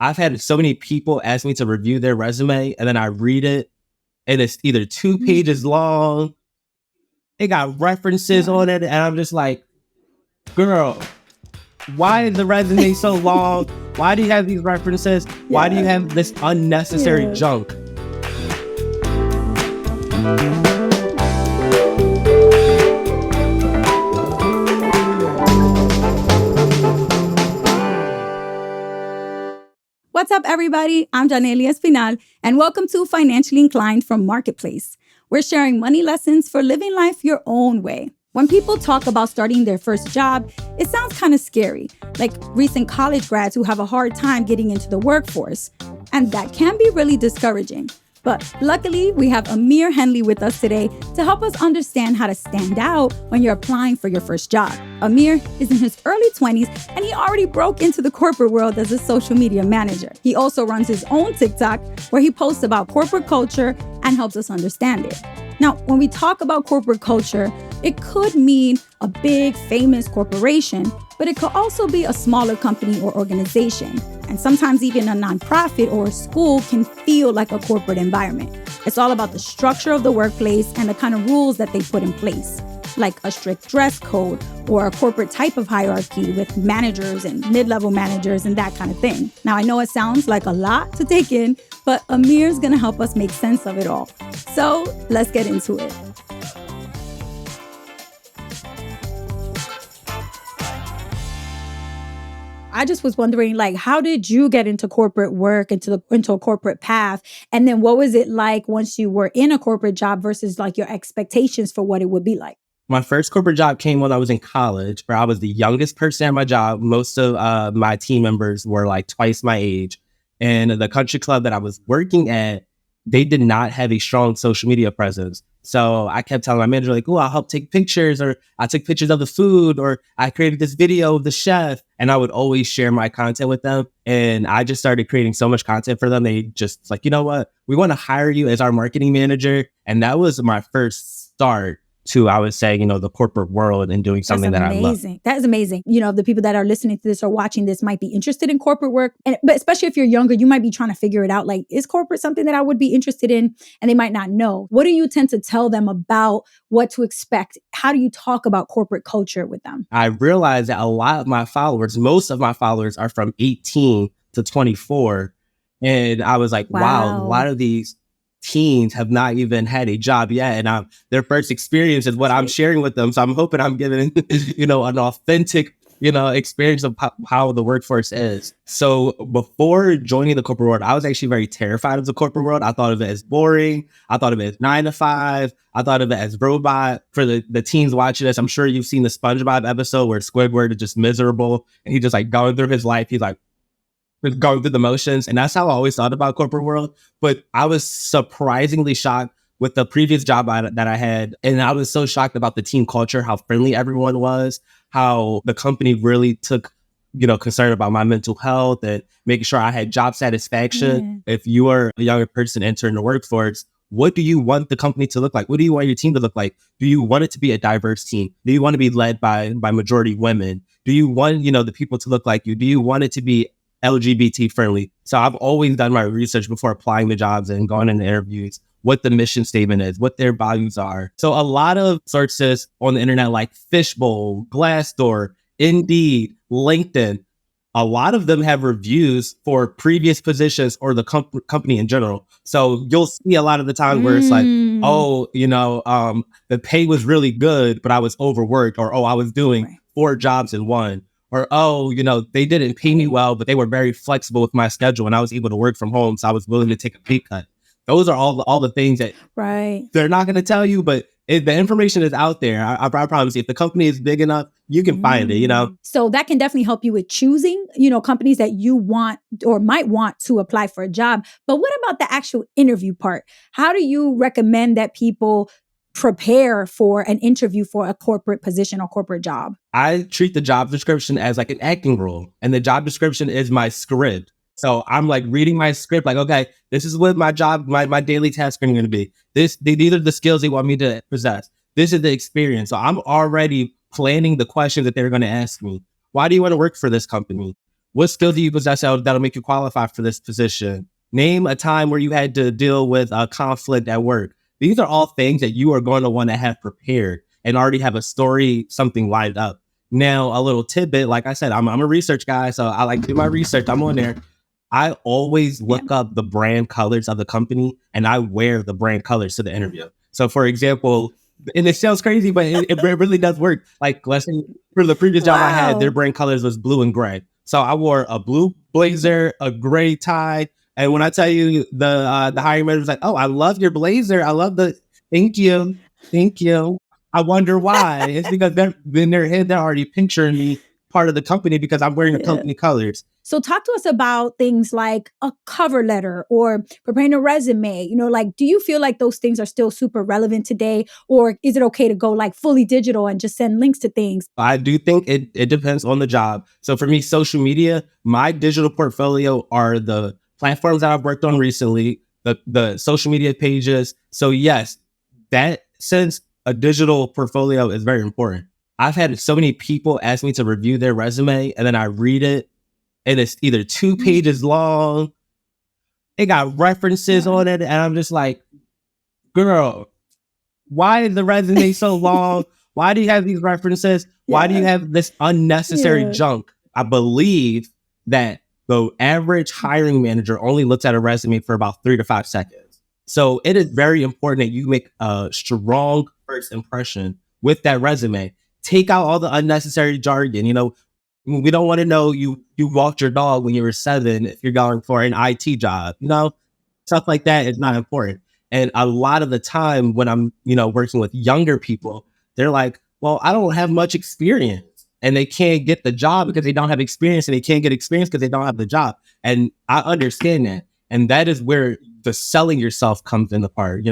I've had so many people ask me to review their resume, and then I read it, and it's either 2 pages long. It got references on it, and I'm just like, girl, why is the resume so long? Why do you have these references? Why do you have this unnecessary junk? What's up, everybody? I'm Janelia Espinal, and welcome to Financially Inclined from Marketplace. We're sharing money lessons for living life your own way. When people talk about starting their first job, it sounds kind of scary, like recent college grads who have a hard time getting into the workforce. And that can be really discouraging. But luckily, we have Amir Henley with us today to help us understand how to stand out when you're applying for your first job. Amir is in his early 20s, and he already broke into the corporate world as a social media manager. He also runs his own TikTok, where he posts about corporate culture and helps us understand it. Now, when we talk about corporate culture, it could mean a big, famous corporation, but it could also be a smaller company or organization. And sometimes even a nonprofit or a school can feel like a corporate environment. It's all about the structure of the workplace and the kind of rules that they put in place, like a strict dress code or a corporate type of hierarchy with managers and mid-level managers and that kind of thing. Now, I know it sounds like a lot to take in, but Amir's gonna help us make sense of it all. So let's get into it. I just was wondering, like, how did you get into corporate work, into a corporate path? And then what was it like once you were in a corporate job versus like your expectations for what it would be like? My first corporate job came when I was in college, where I was the youngest person at my job. Most of my team members were like twice my age. And the country club that I was working at, they did not have a strong social media presence. So I kept telling my manager, like, oh, I'll help take pictures, or I took pictures of the food, or I created this video of the chef. And I would always share my content with them. And I just started creating so much content for them. They just like, you know what? We want to hire you as our marketing manager. And that was my first start to, I would say, the corporate world and doing something that I love. That is amazing. The people that are listening to this or watching this might be interested in corporate work. But especially if you're younger, you might be trying to figure it out. Like, is corporate something that I would be interested in? And they might not know. What do you tend to tell them about what to expect? How do you talk about corporate culture with them? I realized that a lot of my followers, most of my followers are from 18 to 24. And I was like, wow, a lot of these teens have not even had a job yet, and their first experience is what I'm sharing with them. So I'm hoping I'm giving an authentic experience of how the workforce is. So before joining the corporate world, I was actually very terrified of the corporate world. I thought of it as boring. I thought of it as 9 to 5. I thought of it as robot. For the teens watching this, I'm sure you've seen the SpongeBob episode where Squidward is just miserable and he's just like going through his life. He's like going through the motions. And that's how I always thought about corporate world. But I was surprisingly shocked with the previous job that I had. And I was so shocked about the team culture, how friendly everyone was, how the company really took, concern about my mental health and making sure I had job satisfaction. If you are a younger person entering the workforce, what do you want the company to look like? What do you want your team to look like? Do you want it to be a diverse team? Do you want to be led by majority women? Do you want, the people to look like you? Do you want it to be LGBT friendly? So I've always done my research before applying to jobs and going into interviews, what the mission statement is, what their values are. So a lot of sources on the internet like Fishbowl, Glassdoor, Indeed, LinkedIn, a lot of them have reviews for previous positions or the company in general. So you'll see a lot of the time where it's like, oh, the pay was really good, but I was overworked, or, oh, I was doing 4 jobs in one. Or, oh, they didn't pay me well, but they were very flexible with my schedule and I was able to work from home. So I was willing to take a pay cut. Those are all the things that they're not going to tell you, but the information is out there. I promise you, if the company is big enough, you can find it, So that can definitely help you with choosing, companies that you want or might want to apply for a job. But what about the actual interview part? How do you recommend that people prepare for an interview for a corporate position or corporate job? I treat the job description as like an acting role, and the job description is my script. So I'm like reading my script, like, okay, this is what my job, my daily tasks are going to be. These are the skills they want me to possess. This is the experience. So I'm already planning the questions that they're going to ask me. Why do you want to work for this company? What skills do you possess that'll make you qualify for this position? Name a time where you had to deal with a conflict at work. These are all things that you are going to want to have prepared and already have a story, something lined up. Now, a little tidbit, like I said, I'm a research guy, so I like to do my research. I'm on there. I always look up the brand colors of the company and I wear the brand colors to the interview. So, for example, and it sounds crazy, but it really does work. Like, let's say for the previous job I had, their brand colors was blue and gray. So I wore a blue blazer, a gray tie. And when I tell you the hiring manager was like, "Oh, I love your blazer. I love thank you. Thank you." I wonder why. It's because in their head, they're already picturing me part of the company because I'm wearing the company colors. So talk to us about things like a cover letter or preparing a resume. Like, do you feel like those things are still super relevant today? Or is it okay to go like fully digital and just send links to things? I do think it depends on the job. So for me, social media, my digital portfolio are the platforms that I've worked on recently, the social media pages. So yes, that since a digital portfolio is very important. I've had so many people ask me to review their resume and then I read it and it's either 2 pages long. It got references on it. And I'm just like, girl, why is the resume so long? Why do you have these references? Why do you have this unnecessary junk? I believe that the average hiring manager only looks at a resume for about 3 to 5 seconds. So it is very important that you make a strong first impression with that resume. Take out all the unnecessary jargon. We don't want to know you walked your dog when you were 7 if you're going for an IT job. Stuff like that is not important. And a lot of the time when I'm, working with younger people, they're like, well, I don't have much experience. And they can't get the job because they don't have experience, and they can't get experience because they don't have the job. And I understand that. And that is where the selling yourself comes into part.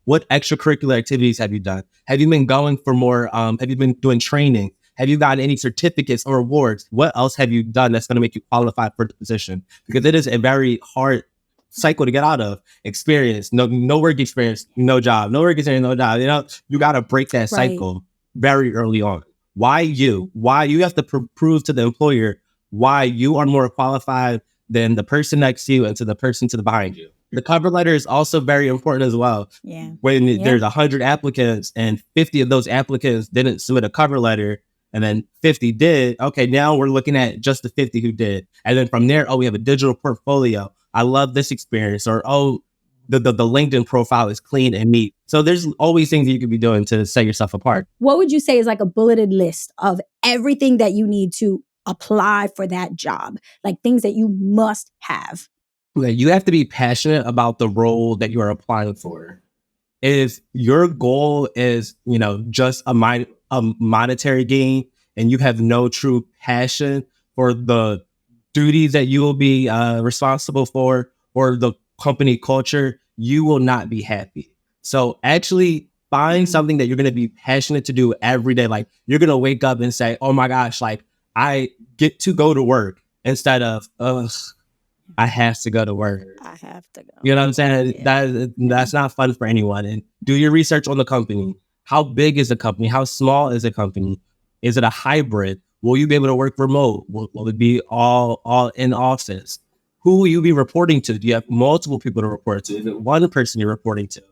What extracurricular activities have you done? Have you been going for more? Have you been doing training? Have you gotten any certificates or awards? What else have you done that's going to make you qualify for the position? Because it is a very hard cycle to get out of. Experience, no work experience, no job, no work experience, no job. You got to break that cycle very early on. Why you have to prove to the employer why you are more qualified than the person next to you and to the person to the behind you. The cover letter is also very important as well. Yeah. When there's 100 applicants and 50 of those applicants didn't submit a cover letter and then 50 did, okay, now we're looking at just the 50 who did. And then from there, we have a digital portfolio. I love this experience. Or, the LinkedIn profile is clean and neat. So there's always things that you could be doing to set yourself apart. What would you say is like a bulleted list of everything that you need to apply for that job? Like things that you must have. You have to be passionate about the role that you are applying for. If your goal is, just a monetary gain and you have no true passion for the duties that you will be responsible for or the company culture, you will not be happy. So actually find something that you're going to be passionate to do every day. Like you're going to wake up and say, oh my gosh, like I get to go to work instead of, I have to go to work. I have to go. You know what I'm saying? Yeah. That's not fun for anyone. And do your research on the company. How big is the company? How small is the company? Is it a hybrid? Will you be able to work remote? Will it be all in office? Who will you be reporting to? Do you have multiple people to report to? Is it one person you're reporting to?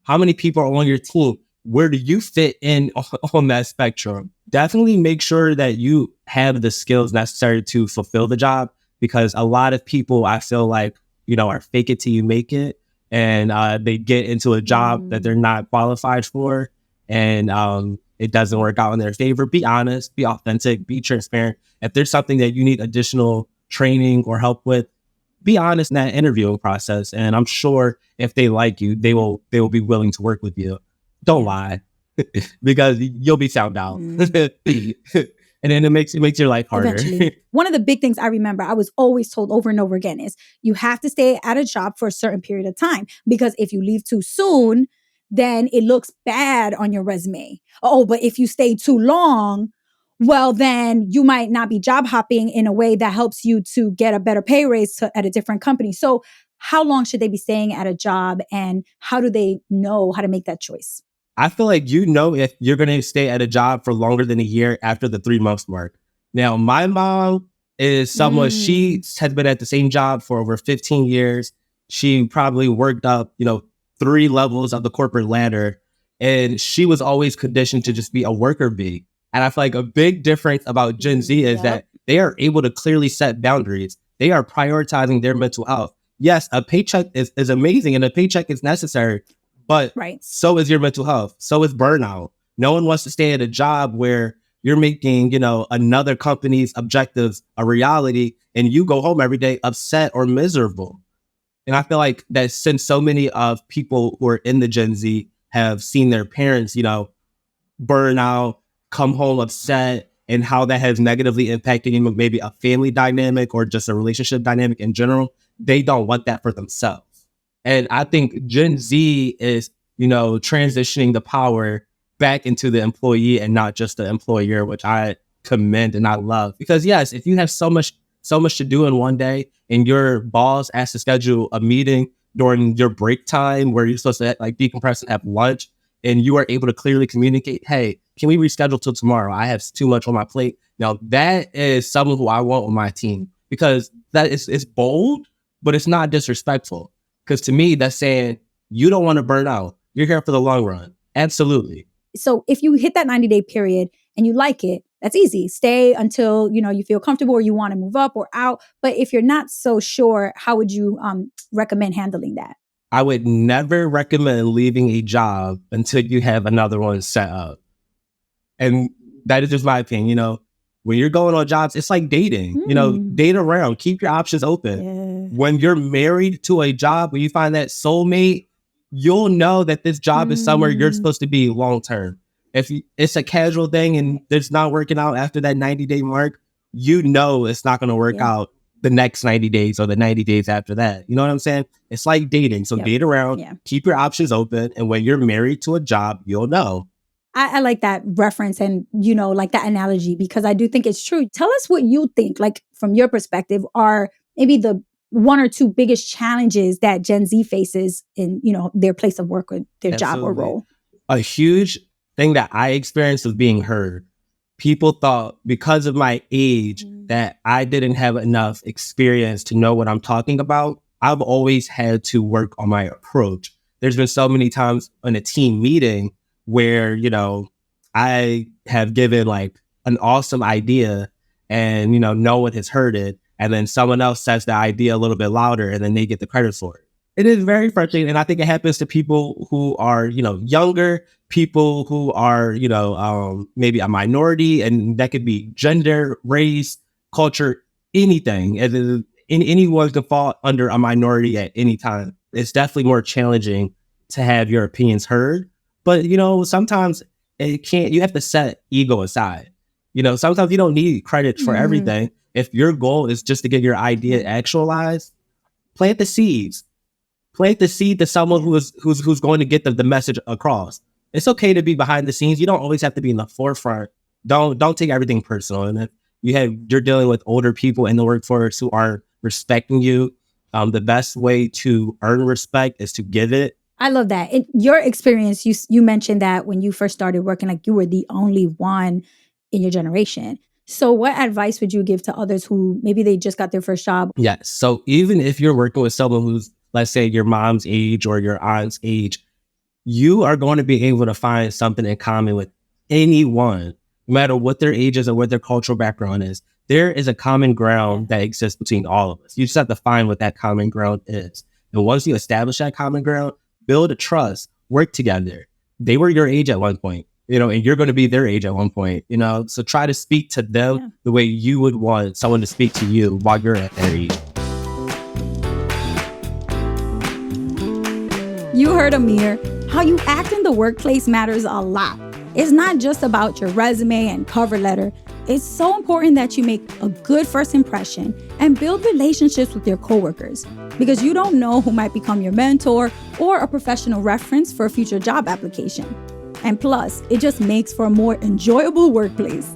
How many people are on your team? Where do you fit in on that spectrum? Definitely make sure that you have the skills necessary to fulfill the job, because a lot of people, I feel like, are fake it till you make it. And they get into a job that they're not qualified for. And it doesn't work out in their favor. Be honest, be authentic, be transparent. If there's something that you need additional training or help with, be honest in that interviewing process. And I'm sure if they like you, they will be willing to work with you. Don't lie, because you'll be found out. And then it makes your life harder. Eventually. One of the big things I remember, I was always told over and over again, is you have to stay at a job for a certain period of time, because if you leave too soon, then it looks bad on your resume. Oh, but if you stay too long, well, then you might not be job hopping in a way that helps you to get a better pay raise at a different company. So how long should they be staying at a job, and how do they know how to make that choice? I feel like if you're going to stay at a job for longer than a year after the 3 months mark. Now, my mom is someone, she has been at the same job for over 15 years. She probably worked up, 3 levels of the corporate ladder. And she was always conditioned to just be a worker bee. And I feel like a big difference about Gen Z is that they are able to clearly set boundaries. They are prioritizing their mental health. Yes, a paycheck is amazing and a paycheck is necessary, but so is your mental health. So is burnout. No one wants to stay at a job where you're making, another company's objectives a reality and you go home every day upset or miserable. And I feel like that since so many of people who are in the Gen Z have seen their parents, burn out, come home upset, and how that has negatively impacted maybe a family dynamic or just a relationship dynamic in general, they don't want that for themselves. And I think Gen Z is, transitioning the power back into the employee and not just the employer, which I commend and I love. Because yes, if you have so much to do in one day and your boss asks to schedule a meeting during your break time where you're supposed to decompress and have lunch, and you are able to clearly communicate, hey, can we reschedule till tomorrow? I have too much on my plate. Now, that is someone who I want on my team, because that is, it's bold, but it's not disrespectful. Because to me, that's saying you don't want to burn out. You're here for the long run. Absolutely. So if you hit that 90-day period and you like it, that's easy. Stay until, you feel comfortable or you want to move up or out. But if you're not so sure, how would you recommend handling that? I would never recommend leaving a job until you have another one set up. And that is just my opinion. When you're going on jobs, it's like dating, date around, keep your options open. Yeah. When you're married to a job, when you find that soulmate, you'll know that this job is somewhere you're supposed to be long-term. If it's a casual thing and it's not working out after that 90-day mark, it's not going to work out the next 90 days or the 90 days after that. You know what I'm saying? It's like dating. So date around, keep your options open. And when you're married to a job, you'll know. I like that reference and, like that analogy, because I do think it's true. Tell us what you think, from your perspective, are maybe the 1 or 2 biggest challenges that Gen Z faces in, their place of work or their job or role. A huge thing that I experienced was being heard. People thought because of my age that I didn't have enough experience to know what I'm talking about. I've always had to work on my approach. There's been so many times in a team meeting where, I have given an awesome idea and, no one has heard it. And then someone else says the idea a little bit louder and then they get the credit for it. It is very frustrating. And I think it happens to people who are, younger, people who are, maybe a minority, and that could be gender, race, culture, anything. And anyone can fall under a minority at any time. It's definitely more challenging to have your opinions heard. But, sometimes you have to set ego aside. Sometimes you don't need credit for everything. If your goal is just to get your idea actualized, plant the seeds. Plant the seed to someone who's going to get the message across. It's okay to be behind the scenes. You don't always have to be in the forefront. Don't take everything personal. And if you're dealing with older people in the workforce who aren't respecting you, the best way to earn respect is to give it. I love that. In your experience, you mentioned that when you first started working, you were the only one in your generation. So what advice would you give to others who maybe they just got their first job? Yes. So even if you're working with someone who's, let's say, your mom's age or your aunt's age, you are going to be able to find something in common with anyone, no matter what their age is or what their cultural background is. There is a common ground that exists between all of us. You just have to find what that common ground is. And once you establish that common ground, build a trust, work together. They were your age at one point, and you're going to be their age at one point, so try to speak to them the way you would want someone to speak to you while you're at their age. You heard Amir. How you act in the workplace matters a lot. It's not just about your resume and cover letter. It's so important that you make a good first impression and build relationships with your coworkers, because you don't know who might become your mentor or a professional reference for a future job application. And plus, it just makes for a more enjoyable workplace.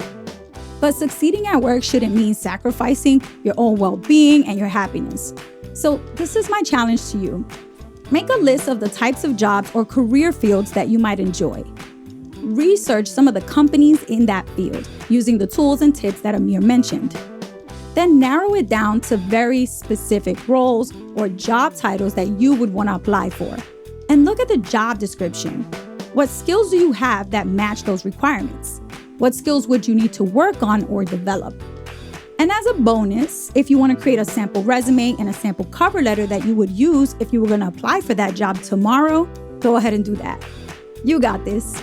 But succeeding at work shouldn't mean sacrificing your own well-being and your happiness. So this is my challenge to you. Make a list of the types of jobs or career fields that you might enjoy. Research some of the companies in that field using the tools and tips that Amir mentioned. Then narrow it down to very specific roles or job titles that you would want to apply for. And look at the job description. What skills do you have that match those requirements? What skills would you need to work on or develop? And as a bonus, if you want to create a sample resume and a sample cover letter that you would use if you were going to apply for that job tomorrow, go ahead and do that. You got this.